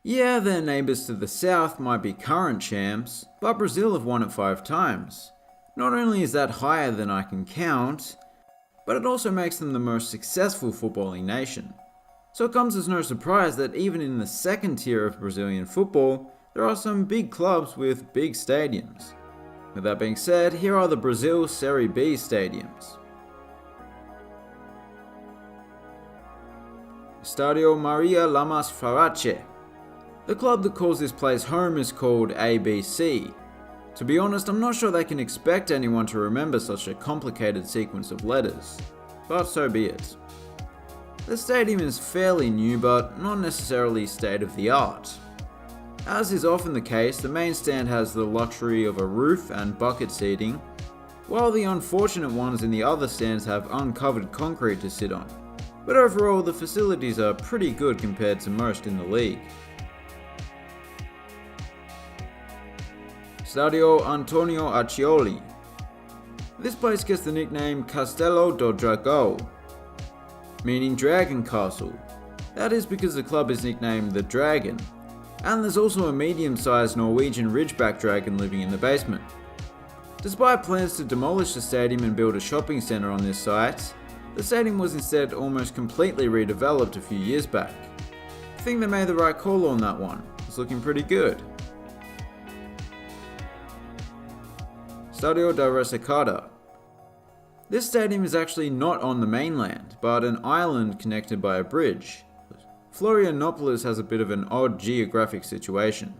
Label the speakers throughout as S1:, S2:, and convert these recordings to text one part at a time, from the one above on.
S1: Yeah, their neighbours to the south might be current champs, but Brazil have won it 5 times. Not only is that higher than I can count, but it also makes them the most successful footballing nation. So it comes as no surprise that even in the second tier of Brazilian football, there are some big clubs with big stadiums. With that being said, here are the Brazil Serie B stadiums. Estádio Maria Lamas Farache. The club that calls this place home is called ABC. To be honest, I'm not sure they can expect anyone to remember such a complicated sequence of letters, but so be it. The stadium is fairly new, but not necessarily state of the art. As is often the case, the main stand has the luxury of a roof and bucket seating, while the unfortunate ones in the other stands have uncovered concrete to sit on. But overall, the facilities are pretty good compared to most in the league. Stadio Antonio Accioli. This place gets the nickname Castelo do Dragão, meaning Dragon Castle. That is because the club is nicknamed the Dragon, and there's also a medium-sized Norwegian Ridgeback dragon living in the basement. Despite plans to demolish the stadium and build a shopping centre on this site, the stadium was instead almost completely redeveloped a few years back. I think they made the right call on that one. It's looking pretty good. Stadio da Ressacada. This stadium is actually not on the mainland, but an island connected by a bridge. Florianopolis has a bit of an odd geographic situation.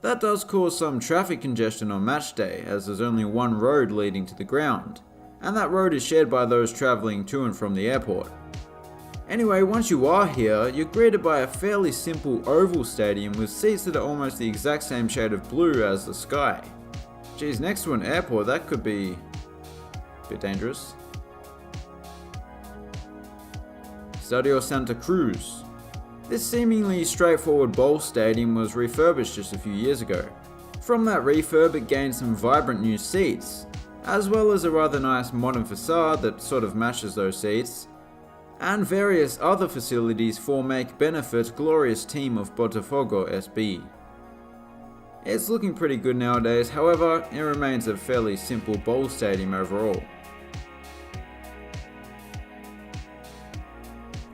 S1: That does cause some traffic congestion on match day, as there's only one road leading to the ground, and that road is shared by those travelling to and from the airport. Anyway, once you are here, you're greeted by a fairly simple oval stadium with seats that are almost the exact same shade of blue as the sky. Geez, next to an airport, that could be a bit dangerous. Stadio Santa Cruz. This seemingly straightforward bowl stadium was refurbished just a few years ago. From that refurb, it gained some vibrant new seats, as well as a rather nice modern facade that sort of matches those seats, and various other facilities for make benefit glorious team of Botafogo SB. It's looking pretty good nowadays, however, it remains a fairly simple bowl stadium overall.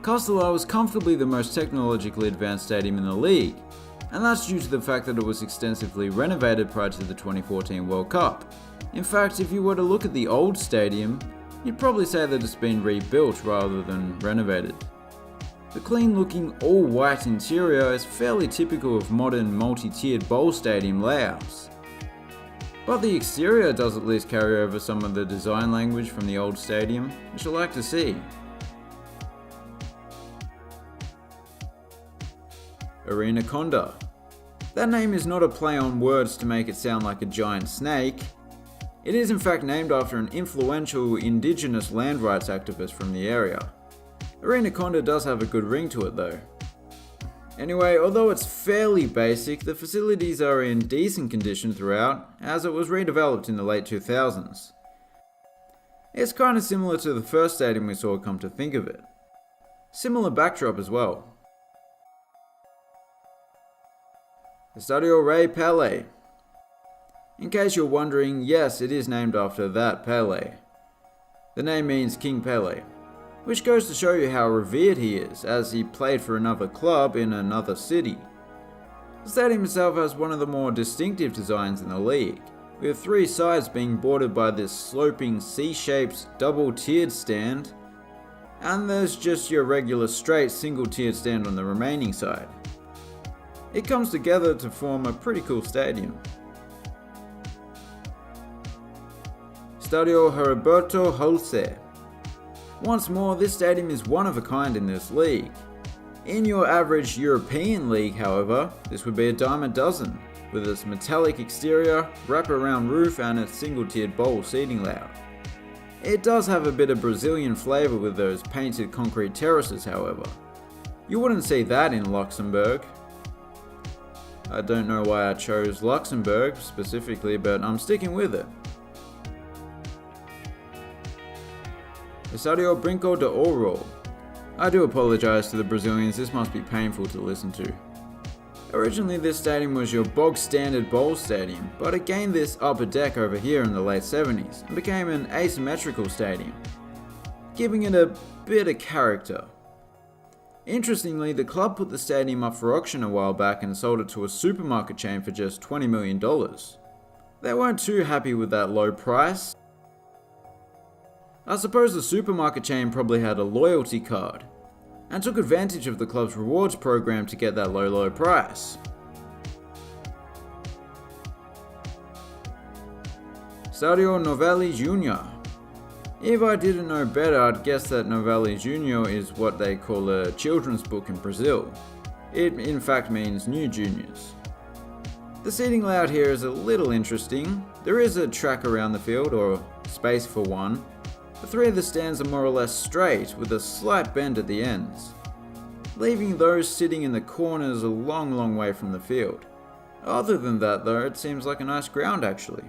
S1: Castelao is comfortably the most technologically advanced stadium in the league, and that's due to the fact that it was extensively renovated prior to the 2014 World Cup. In fact, if you were to look at the old stadium, you'd probably say that it's been rebuilt rather than renovated. The clean-looking all-white interior is fairly typical of modern multi-tiered bowl stadium layouts. But the exterior does at least carry over some of the design language from the old stadium, which I like to see. Arena Conda. That name is not a play on words to make it sound like a giant snake. It is in fact named after an influential indigenous land rights activist from the area. Arena Conda does have a good ring to it though. Anyway, although it's fairly basic, the facilities are in decent condition throughout, as it was redeveloped in the late 2000s. It's kinda similar to the first stadium we saw, come to think of it. Similar backdrop as well. Estadio Rei Pelé. In case you're wondering, yes, it is named after that Pelé. The name means King Pelé, which goes to show you how revered he is, as he played for another club in another city. The stadium itself has one of the more distinctive designs in the league, with 3 sides being bordered by this sloping C-shaped double-tiered stand, and there's just your regular straight single-tiered stand on the remaining side. It comes together to form a pretty cool stadium. Stadio Heriberto Holse. Once more, this stadium is one of a kind in this league. In your average European league, however, this would be a dime a dozen, with its metallic exterior, wrap-around roof and its single-tiered bowl seating layout. It does have a bit of Brazilian flavour with those painted concrete terraces, however. You wouldn't see that in Luxembourg. I don't know why I chose Luxembourg specifically, but I'm sticking with it. Estadio Brinco de Ouro. I do apologise to the Brazilians, this must be painful to listen to. Originally this stadium was your bog standard bowl stadium, but it gained this upper deck over here in the late 70s and became an asymmetrical stadium, giving it a bit of character. Interestingly, the club put the stadium up for auction a while back and sold it to a supermarket chain for just $20 million. They weren't too happy with that low price. I suppose the supermarket chain probably had a loyalty card and took advantage of the club's rewards program to get that low price. Estádio Novelli Junior. If I didn't know better, I'd guess that Novelli Junior is what they call a children's book in Brazil. It in fact means new juniors. The seating layout here is a little interesting. There is a track around the field, or space for one. The three of the stands are more or less straight, with a slight bend at the ends, leaving those sitting in the corners a long way from the field. Other than that though, it seems like a nice ground actually.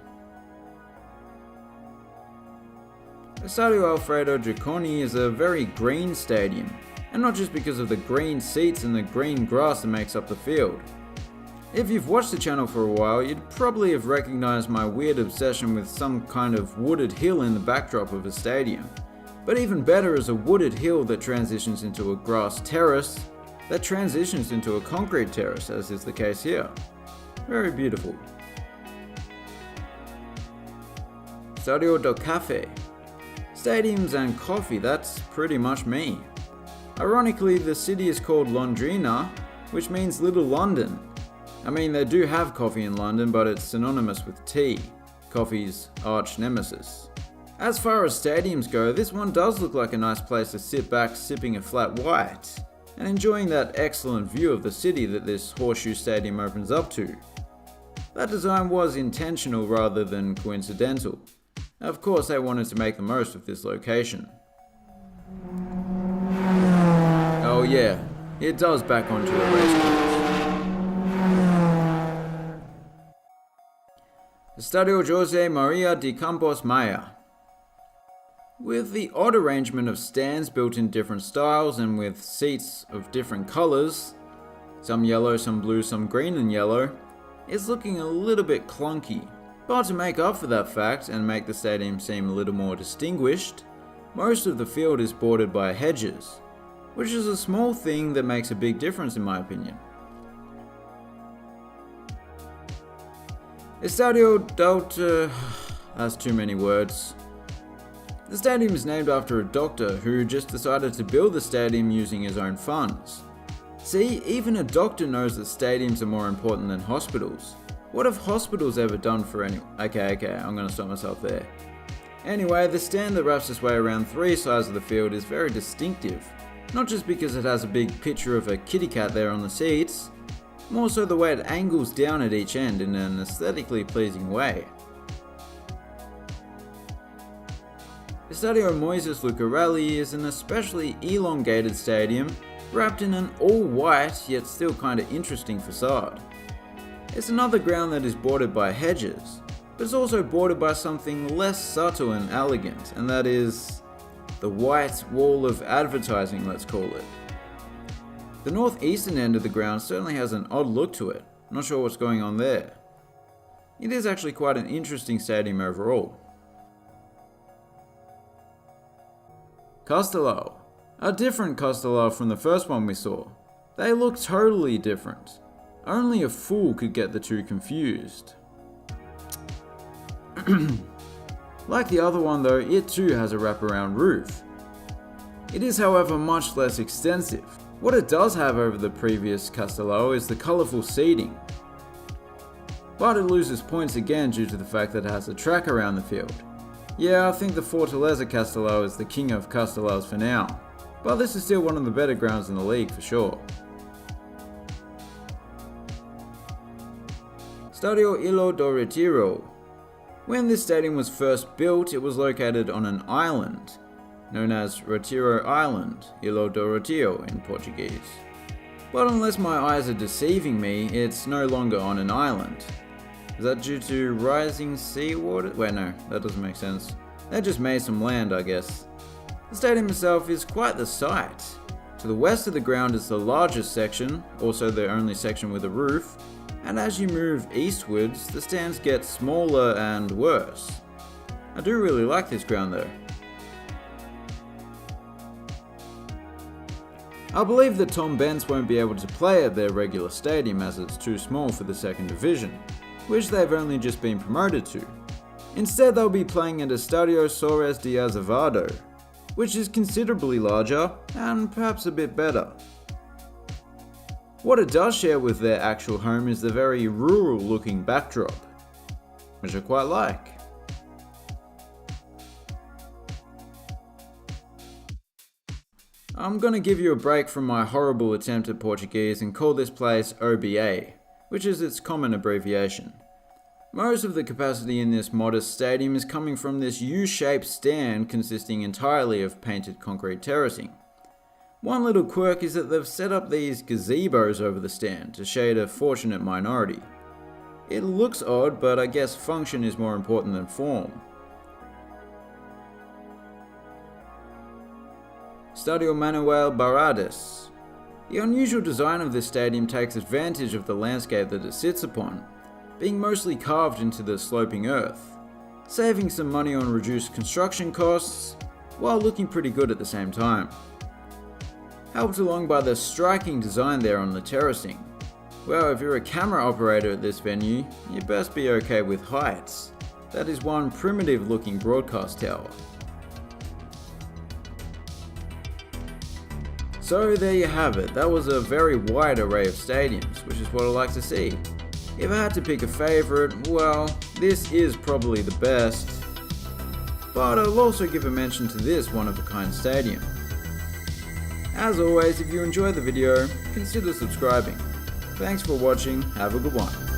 S1: Estádio Alfredo Jaconi is a very green stadium, and not just because of the green seats and the green grass that makes up the field. If you've watched the channel for a while, you'd probably have recognized my weird obsession with some kind of wooded hill in the backdrop of a stadium. But even better is a wooded hill that transitions into a grass terrace, that transitions into a concrete terrace, as is the case here. Very beautiful. Estádio do Café. Stadiums and coffee, that's pretty much me. Ironically, the city is called Londrina, which means Little London. I mean, they do have coffee in London, but it's synonymous with tea, coffee's arch nemesis. As far as stadiums go, this one does look like a nice place to sit back sipping a flat white, and enjoying that excellent view of the city that this horseshoe stadium opens up to. That design was intentional rather than coincidental. Of course, they wanted to make the most of this location. Oh yeah, it does back onto a racecourse. Estádio José Maria de Campos Maia. With the odd arrangement of stands built in different styles and with seats of different colours, some yellow, some blue, some green and yellow, it's looking a little bit clunky. But to make up for that fact and make the stadium seem a little more distinguished, most of the field is bordered by hedges, which is a small thing that makes a big difference in my opinion. Estádio Doutor... that's too many words. The stadium is named after a doctor who just decided to build the stadium using his own funds. See, even a doctor knows that stadiums are more important than hospitals. What have hospitals ever done for anyone? Okay, I'm gonna stop myself there. Anyway, the stand that wraps its way around three sides of the field is very distinctive. Not just because it has a big picture of a kitty cat there on the seats, more so the way it angles down at each end in an aesthetically pleasing way. Estádio Moises Lucarelli is an especially elongated stadium wrapped in an all-white yet still kinda interesting facade. It's another ground that is bordered by hedges, but it's also bordered by something less subtle and elegant, and that is the white wall of advertising, let's call it. The northeastern end of the ground certainly has an odd look to it, not sure what's going on there. It is actually quite an interesting stadium overall. Castelao. A different Castelao from the first one we saw. They look totally different. Only a fool could get the two confused. Like the other one though, it too has a wraparound roof. It is however much less extensive. What it does have over the previous Castelao is the colourful seating. But it loses points again due to the fact that it has a track around the field. Yeah, I think the Fortaleza Castelao is the king of Castelaos for now, but this is still one of the better grounds in the league for sure. Estádio Ilha do Retiro. When this stadium was first built, it was located on an island, known as Retiro Island, Ilha do Retiro in Portuguese. But unless my eyes are deceiving me, it's no longer on an island. Is that due to rising seawater? Wait, no, that doesn't make sense. They just made some land, I guess. The stadium itself is quite the sight. To the west of the ground is the largest section, also the only section with a roof, and as you move eastwards, the stands get smaller and worse. I do really like this ground though. I believe that Tom Benz won't be able to play at their regular stadium as it's too small for the second division, which they've only just been promoted to. Instead, they'll be playing at Estádio Soares de Azevedo, which is considerably larger and perhaps a bit better. What it does share with their actual home is the very rural looking backdrop, which I quite like. I'm gonna give you a break from my horrible attempt at Portuguese and call this place OBA, which is its common abbreviation. Most of the capacity in this modest stadium is coming from this U-shaped stand consisting entirely of painted concrete terracing. One little quirk is that they've set up these gazebos over the stand to shade a fortunate minority. It looks odd, but I guess function is more important than form. Estádio Manuel Barradas. The unusual design of this stadium takes advantage of the landscape that it sits upon, being mostly carved into the sloping earth, saving some money on reduced construction costs, while looking pretty good at the same time. Helped along by the striking design there on the terracing. Well, if you're a camera operator at this venue, you best be okay with heights. That is one primitive looking broadcast tower. So there you have it, that was a very wide array of stadiums, which is what I like to see. If I had to pick a favourite, well, this is probably the best, but I'll also give a mention to this one-of-a-kind stadium. As always, if you enjoyed the video, consider subscribing. Thanks for watching, have a good one.